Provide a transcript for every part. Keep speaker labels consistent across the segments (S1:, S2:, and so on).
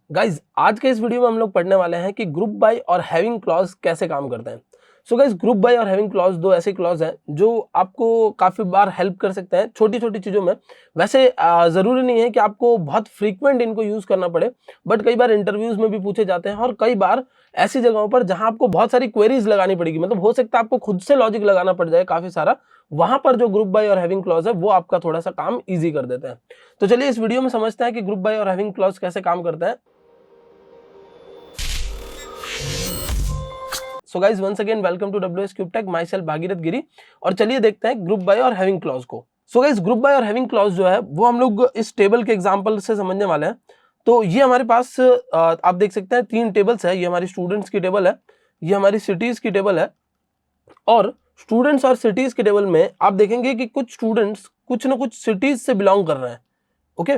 S1: Guys आज के इस वीडियो में हम लोग पढ़ने वाले हैं कि ग्रुप बाय और हैविंग क्लॉज कैसे काम करते हैं। सो गाइज ग्रुप बाय और हैविंग क्लॉज दो ऐसे क्लॉज हैं जो आपको काफी बार हेल्प कर सकते हैं छोटी छोटी चीजों में। वैसे जरूरी नहीं है कि आपको बहुत फ्रीक्वेंट इनको यूज करना पड़े, बट कई बार इंटरव्यूज में भी पूछे जाते हैं और कई बार ऐसी जगहों पर जहां आपको बहुत सारी क्वेरीज लगानी पड़ेगी, मतलब हो सकता है आपको खुद से लॉजिक लगाना पड़ जाए काफी सारा। वहां पर जो ग्रुप बाय और हैविंग क्लॉज है वो आपका थोड़ा सा काम इजी कर देते हैं। तो चलिए इस वीडियो में समझते हैं कि ग्रुप बाय और हैविंग क्लॉज कैसे काम करते हैं। So guys once again welcome to WS cube tech, myself Bhagirath Giri. और चलिए देखते हैं ग्रुप बाय और हैविंग क्लॉज को। सो गाइज ग्रुप बाय और हैविंग क्लॉज जो है वो हम लोग इस टेबल के एग्जांपल से समझने वाले हैं। तो ये हमारे पास आप देख सकते हैं 3 टेबल्स है। ये हमारी स्टूडेंट्स की टेबल है, ये हमारी सिटीज की टेबल है। और स्टूडेंट्स और सिटीज के टेबल में आप देखेंगे कि कुछ स्टूडेंट्स कुछ ना कुछ सिटीज से बिलोंग कर रहे हैं। ओके,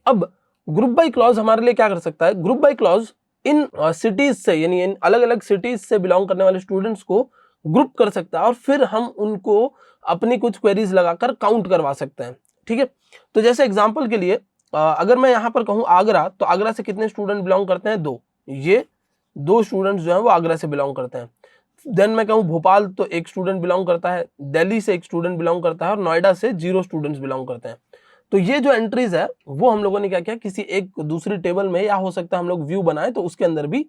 S1: अब ग्रुप बाय क्लॉज हमारे लिए क्या कर सकता है? Group by clause in cities से, यानी इन अलग अलग सिटीज से बिलोंग करने वाले स्टूडेंट्स को ग्रुप कर सकता है और फिर हम उनको अपनी कुछ क्वेरीज लगाकर काउंट करवा सकते हैं। ठीक है, तो जैसे एग्जांपल के लिए अगर मैं यहां पर कहूं आगरा, तो आगरा से कितने स्टूडेंट बिलोंग करते हैं? 2। ये 2 स्टूडेंट्स जो है वो आगरा से बिलोंग करते हैं। देन मैं कहूं भोपाल, तो 1 स्टूडेंट बिलोंग करता है। दिल्ली से 1 स्टूडेंट बिलोंग करता है और नोएडा से 0 स्टूडेंट्स बिलोंग करते हैं। तो ये जो एंट्रीज है वो हम लोगों ने क्या किया, किसी एक दूसरी टेबल में, या हो सकता है हम लोग व्यू बनाए तो उसके अंदर भी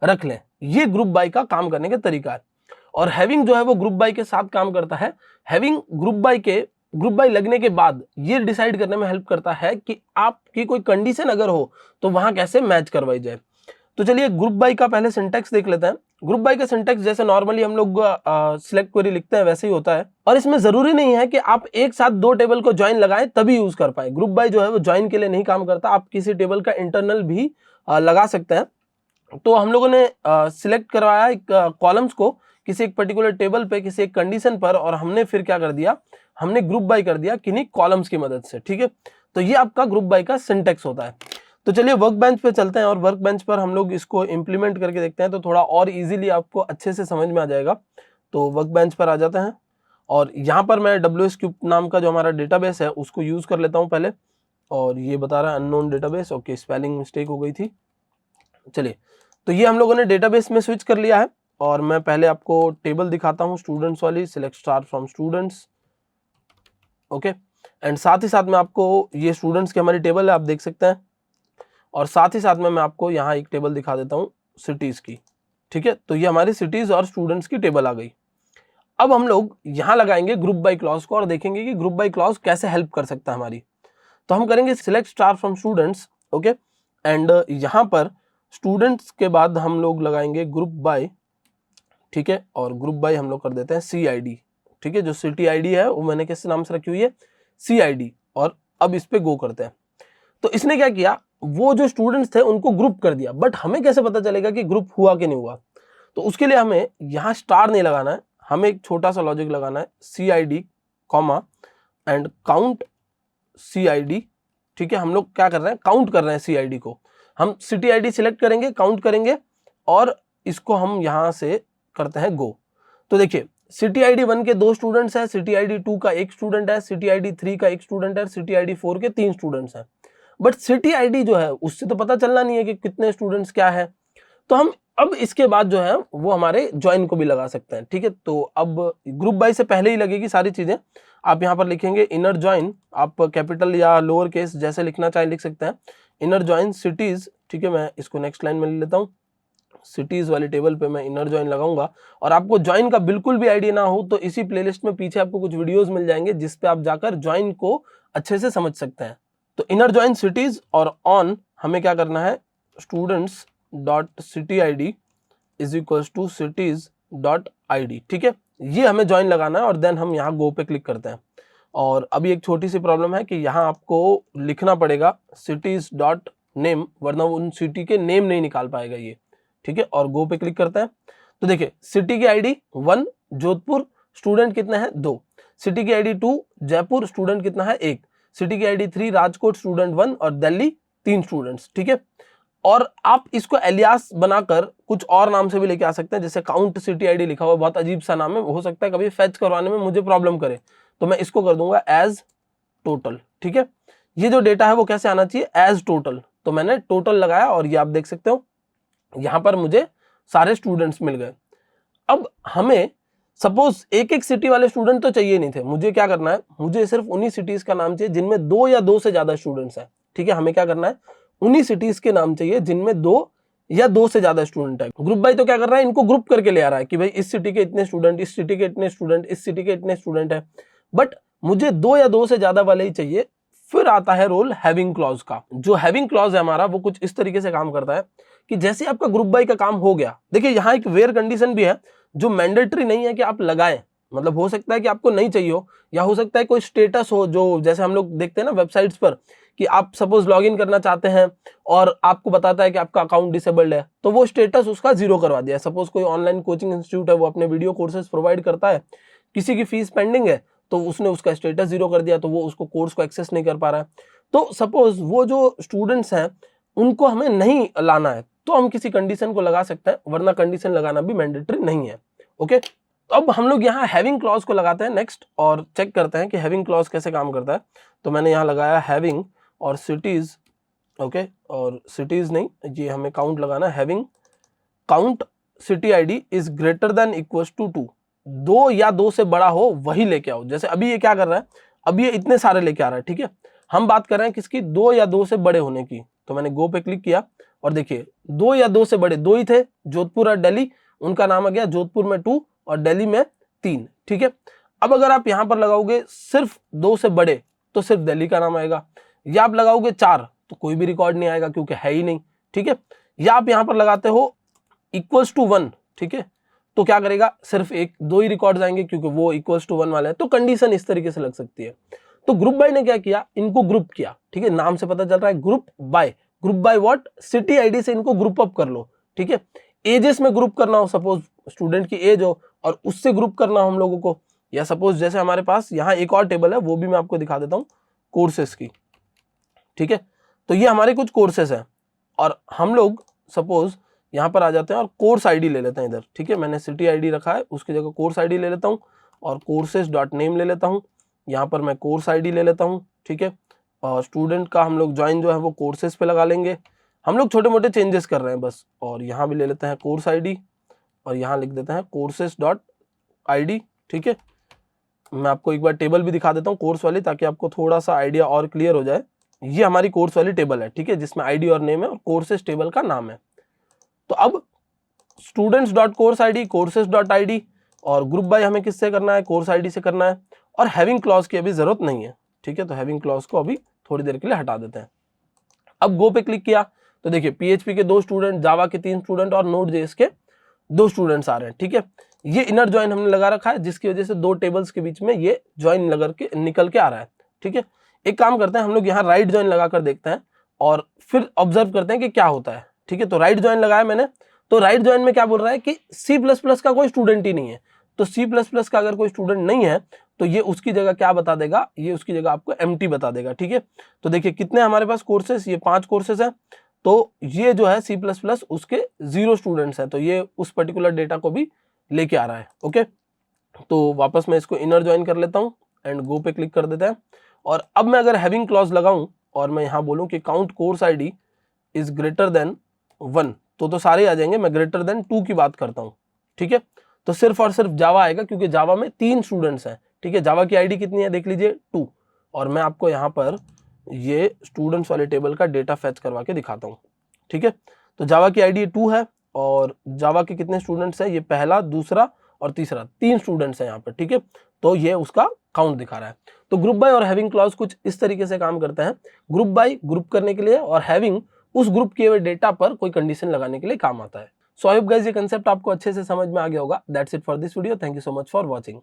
S1: रख लें। ये ग्रुप बाय का काम करने का तरीका है। और हैविंग जो है वो ग्रुप बाय के साथ काम करता है। हैविंग ग्रुप बाय लगने के बाद ये डिसाइड करने में हेल्प करता है कि आपकी कोई कंडीशन अगर हो तो वहां कैसे मैच करवाई जाए। तो चलिए ग्रुप बाय का पहले सिंटैक्स देख लेते हैं। ग्रुप बाय का सिंटैक्स जैसे नॉर्मली हम लोग सिलेक्ट क्वेरी लिखते हैं वैसे ही होता है, और इसमें जरूरी नहीं है कि आप एक साथ 2 टेबल को ज्वाइन लगाएं तभी यूज कर पाए। ग्रुप बाय जो है वो ज्वाइन के लिए नहीं काम करता, आप किसी टेबल का इंटरनल भी लगा सकते हैं। तो हम लोगों ने सिलेक्ट करवाया एक कॉलम्स को किसी एक पर्टिकुलर टेबल पे किसी एक कंडीशन पर, और हमने फिर क्या कर दिया, हमने ग्रुप बाय कर दिया किन्हीं कॉलम्स की मदद से। ठीक है, तो ये आपका ग्रुप बाय का सिंटैक्स होता है। तो चलिए वर्क बेंच पे चलते हैं और वर्क बेंच पर हम लोग इसको इम्प्लीमेंट करके देखते हैं, तो थोड़ा और इजीली आपको अच्छे से समझ में आ जाएगा। तो वर्क बेंच पर आ जाते हैं और यहाँ पर मैं WS क्यूब नाम का जो हमारा डेटाबेस है उसको यूज कर लेता हूँ पहले। और ये बता रहा है unknown database. Okay, spelling mistake हो गई थी। चलिए, तो ये हम लोगों ने डेटाबेस में स्विच कर लिया है और मैं पहले आपको टेबल दिखाता हूँ स्टूडेंट्स वाली। Select star from students. Okay, and साथ ही साथ में आपको ये स्टूडेंट्स की हमारी टेबल है, आप देख सकते हैं। और साथ ही साथ में मैं आपको यहाँ एक टेबल दिखा देता हूँ सिटीज की। ठीक है, तो ये हमारी सिटीज और स्टूडेंट्स की टेबल आ गई। अब हम लोग यहाँ लगाएंगे ग्रुप बाय क्लॉज को और देखेंगे कि ग्रुप बाय क्लॉज कैसे हेल्प कर सकता है हमारी। तो हम करेंगे select star from students. Okay, and यहाँ पर स्टूडेंट्स के बाद हम लोग लगाएंगे ग्रुप बाय। ठीक है, और ग्रुप बाय हम लोग कर देते हैं CID। ठीक है, जो सिटी ID है वो मैंने किस नाम से रखी हुई है? CID। और अब इस पे गो करते हैं। तो इसने क्या किया, वो जो स्टूडेंट्स थे उनको ग्रुप कर दिया, बट हमें कैसे पता चलेगा कि ग्रुप हुआ कि नहीं हुआ? तो उसके लिए हमें यहाँ स्टार नहीं लगाना है, हमें एक छोटा सा लॉजिक लगाना है। CID comma and count CID। ठीक है, हम लोग क्या कर रहे हैं, काउंट कर रहे हैं CID को। हम सिटी ID सिलेक्ट करेंगे, काउंट करेंगे और इसको हम यहाँ से करते हैं गो। तो देखिए सिटी ID 1 के 2 स्टूडेंट्स है, सिटी ID 2 का 1 स्टूडेंट है, सिटी ID 3 का 1 स्टूडेंट है, सिटी ID 4 के 3 स्टूडेंट्स हैं। बट सिटी ID जो है उससे तो पता चलना नहीं है कि कितने स्टूडेंट्स क्या है। तो हम अब इसके बाद जो है वो हमारे ज्वाइन को भी लगा सकते हैं। ठीक है, तो अब ग्रुप बाय से पहले ही लगेगी सारी चीजें। आप यहाँ पर लिखेंगे इनर ज्वाइन, आप कैपिटल या लोअर केस जैसे लिखना चाहे लिख सकते हैं। Inner join cities. ठीक है, मैं इसको नेक्स्ट लाइन में ले लेता हूँ। सिटीज वाली टेबल पे मैं इनर ज्वाइन लगाऊंगा। और आपको ज्वाइन का बिल्कुल भी आइडिया ना हो तो इसी प्लेलिस्ट में पीछे आपको कुछ वीडियोस मिल जाएंगे जिसपे आप जाकर ज्वाइन को अच्छे से समझ सकते हैं। तो इनर ज्वाइन सिटीज और ऑन हमें क्या करना है, students dot city ID is equals to cities dot ID। ठीक है, ये हमें ज्वाइन लगाना है और देन हम यहाँ गो पे क्लिक करते हैं। और अभी एक छोटी सी प्रॉब्लम है कि यहाँ आपको लिखना पड़ेगा सिटीज डॉट नेम, वरना उन सिटी के नेम नहीं निकाल पाएगा ये। ठीक है, और गो पे क्लिक करते हैं। तो देखिए सिटी की ID 1 जोधपुर, स्टूडेंट कितने हैं? 2। सिटी की ID 2 जयपुर, स्टूडेंट कितना है? 1। सिटी की ID 3 राजकोट, स्टूडेंट 1, और दिल्ली 3 स्टूडेंट्स। ठीक है, और आप इसको एलियास बनाकर कुछ और नाम से भी लेके आ सकते हैं, जैसे काउंट सिटी ID लिखा हुआ, बहुत अजीब सा नाम है, हो सकता है कभी फेच करवाने में मुझे प्रॉब्लम करे, तो मैं इसको कर दूंगा एज टोटल। ठीक है, ये जो डेटा है वो कैसे आना चाहिए? As total. तो मैंने टोटल लगाया और ये आप देख सकते हो यहाँ पर मुझे सारे स्टूडेंट्स मिल गए। अब हमें सपोज एक एक सिटी वाले स्टूडेंट तो चाहिए नहीं थे, मुझे क्या करना है, मुझे सिर्फ उन्हीं सिटीज का नाम चाहिए जिनमें 2 या 2 से ज्यादा स्टूडेंट्स हैं। ठीक है, हमें क्या करना है, उन्हीं सिटीज के नाम चाहिए जिनमें 2 या 2 से ज्यादा स्टूडेंट है। ग्रुप बाय तो क्या कर रहा है, इनको ग्रुप करके ले आ रहा है कि भाई इस सिटी के इतने स्टूडेंट, इस सिटी के इतने स्टूडेंट, इस सिटी के इतने स्टूडेंट है, बट मुझे 2 या 2 से ज्यादा वाले ही चाहिए। फिर आता है रोल हैविंग क्लॉज का। जो हैविंग क्लॉज है हमारा वो कुछ इस तरीके से काम करता है कि जैसे आपका ग्रुप बाय का काम हो गया, देखिए यहाँ एक वेयर कंडीशन भी है जो मैंडेटरी नहीं है कि आप लगाएं, मतलब हो सकता है कि आपको नहीं चाहिए हो, या हो सकता है कोई स्टेटस हो जो जैसे हम लोग देखते हैं ना वेबसाइट्स पर कि आप सपोज लॉग इन करना चाहते हैं और आपको बताता है कि आपका अकाउंट डिसेबल्ड है, तो वो स्टेटस उसका 0 करवा दिया। सपोज कोई ऑनलाइन कोचिंग इंस्टीट्यूट है, वो अपने वीडियो कोर्सेज प्रोवाइड करता है, किसी की फीस पेंडिंग है तो उसने उसका स्टेटस 0 कर दिया, तो वो उसको कोर्स को एक्सेस नहीं कर पा रहा है। तो सपोज वो जो स्टूडेंट्स हैं उनको हमें नहीं लाना है तो हम किसी कंडीशन को लगा सकते हैं, वरना कंडीशन लगाना भी मैंडेटरी नहीं है। ओके, तो अब हम लोग यहाँ हैविंग क्लॉज को लगाते हैं नेक्स्ट और चेक करते हैं कि हैविंग क्लॉज कैसे काम करता है। तो मैंने यहाँ लगाया हैविंग और सिटीज, ओके, और सिटीज नहीं, ये हमें काउंट लगाना है। Having count city ID is greater than equal to 2, 2 या 2 से बड़ा हो वही लेके आओ। जैसे अभी ये क्या कर रहा है, अभी ये इतने सारे लेके आ रहा है, ठीक है, हम बात कर रहे हैं किसकी, 2 या 2 से बड़े होने की। तो मैंने गो पे क्लिक किया और देखिए 2 या 2 से बड़े 2 ही थे, जोधपुर और दिल्ली, उनका नाम आ गया जोधपुर में 2 और दिल्ली में 3। ठीक है, अब अगर आप यहां पर लगाओगे सिर्फ 2 से बड़े तो सिर्फ दिल्ली का नाम आएगा, या आप लगाओगे 4 तो कोई भी रिकॉर्ड नहीं आएगा क्योंकि है ही नहीं। ठीक है, या आप यहां पर लगाते हो इक्वल्स टू 1, ठीक है, तो क्या करेगा, सिर्फ 1-2 ही रिकॉर्ड्स आएंगे क्योंकि वो इक्वल्स टू 1 वाला है। तो कंडीशन इस तरीके से लग सकती है। तो ग्रुप बाय ने क्या किया, इनको ग्रुप किया। ठीक है, नाम से पता चल रहा है group by. Group by what, city ID से इनको ग्रुप अप कर लो। ठीक है, एजेस में ग्रुप करना हो, सपोज स्टूडेंट की एज हो और उससे ग्रुप करना हो हम लोगों को, या सपोज जैसे हमारे पास यहाँ एक और टेबल है वो भी मैं आपको दिखा देता हूँ, कोर्सेस की। ठीक है, तो ये हमारे कुछ कोर्सेस हैं और हम लोग सपोज यहाँ पर आ जाते हैं और कोर्स आईडी ले लेते हैं इधर। ठीक है, मैंने सिटी आईडी रखा है, उसकी जगह कोर्स आईडी ले लेता हूँ और कोर्सेज डॉट नेम ले लेता हूँ। यहाँ पर मैं कोर्स आईडी ले लेता हूँ। ठीक है, और स्टूडेंट का हम लोग ज्वाइन जो है वो कोर्सेज पे लगा लेंगे। हम लोग छोटे मोटे चेंजेस कर रहे हैं बस, और यहाँ भी ले लेते हैं कोर्स आईडी और यहाँ लिख देते हैं कोर्सेज डॉट आईडी। ठीक है, मैं आपको एक बार टेबल भी दिखा देता हूँ कोर्स वाली, ताकि आपको थोड़ा सा आइडिया और क्लियर हो जाए। ये हमारी कोर्स वाली टेबल है, ठीक है, जिसमें आईडी और नेम है और कोर्सेज टेबल का नाम है। तो अब students dot course ID, courses dot ID, और ग्रुप बाय हमें किससे करना है, कोर्स आईडी से करना है, और हैविंग क्लॉज की अभी जरूरत नहीं है। ठीक है, तो हैविंग क्लॉज को अभी थोड़ी देर के लिए हटा देते हैं। अब गो पे क्लिक किया तो देखिए पीएचपी के 2 स्टूडेंट, जावा के 3 स्टूडेंट और नोड जेएस के 2 स्टूडेंट्स आ रहे हैं। ठीक है, ये इनर ज्वाइन हमने लगा रखा है, जिसकी वजह से 2 टेबल्स के बीच में ये ज्वाइन लगा के निकल के आ रहा है। ठीक है, एक काम करते हैं हम लोग यहाँ राइट ज्वाइन लगा कर देखते हैं और फिर ऑब्जर्व करते हैं कि क्या होता है। ठीक है, तो राइट ज्वाइन लगाया मैंने, तो राइट ज्वाइन में क्या बोल रहा है कि C++ का कोई स्टूडेंट ही नहीं है। तो C++ का अगर कोई स्टूडेंट नहीं है तो ये उसकी जगह क्या बता देगा, ये उसकी जगह आपको एम्प्टी बता देगा। ठीक है, तो देखिए कितने हमारे पास कोर्सेस, ये 5 कोर्सेस हैं, तो ये जो है C++ उसके 0 स्टूडेंट्स हैं, तो ये उस पर्टिकुलर डेटा को भी लेके आ रहा है। ओके, तो वापस मैं इसको इनर ज्वाइन कर लेता हूँ एंड गो पे क्लिक कर देते हैं। और अब मैं अगर हैविंग क्लॉज लगाऊं और मैं यहाँ बोलूं कि count course ID is greater then 1, तो सारे आ जाएंगे। मैं ग्रेटर देन 2 की बात करता हूँ। ठीक है, तो सिर्फ और सिर्फ जावा आएगा क्योंकि जावा में 3 स्टूडेंट्स हैं। ठीक है, जावा की आईडी कितनी है देख लीजिए 2, और मैं आपको यहाँ पर ये स्टूडेंट्स वाले टेबल का डेटा फैच करवा के दिखाता हूँ। ठीक है, तो जावा की आईडी 2 है और जावा के कितने स्टूडेंट्स हैं, ये पहला, दूसरा और तीसरा, 3 स्टूडेंट्स हैं यहाँ पर। ठीक है, तो ये उसका काउंट दिखा रहा है। तो ग्रुप बाय और हैविंग क्लॉज कुछ इस तरीके से काम करते हैं। ग्रुप बाय ग्रुप करने के लिए और हैविंग उस ग्रुप किए हुए डेटा पर कोई कंडीशन लगाने के लिए काम आता है। सो आई होप गाइस ये कंसेप्ट आपको अच्छे से समझ में आ गया होगा। That's it for this video, thank you so much for watching.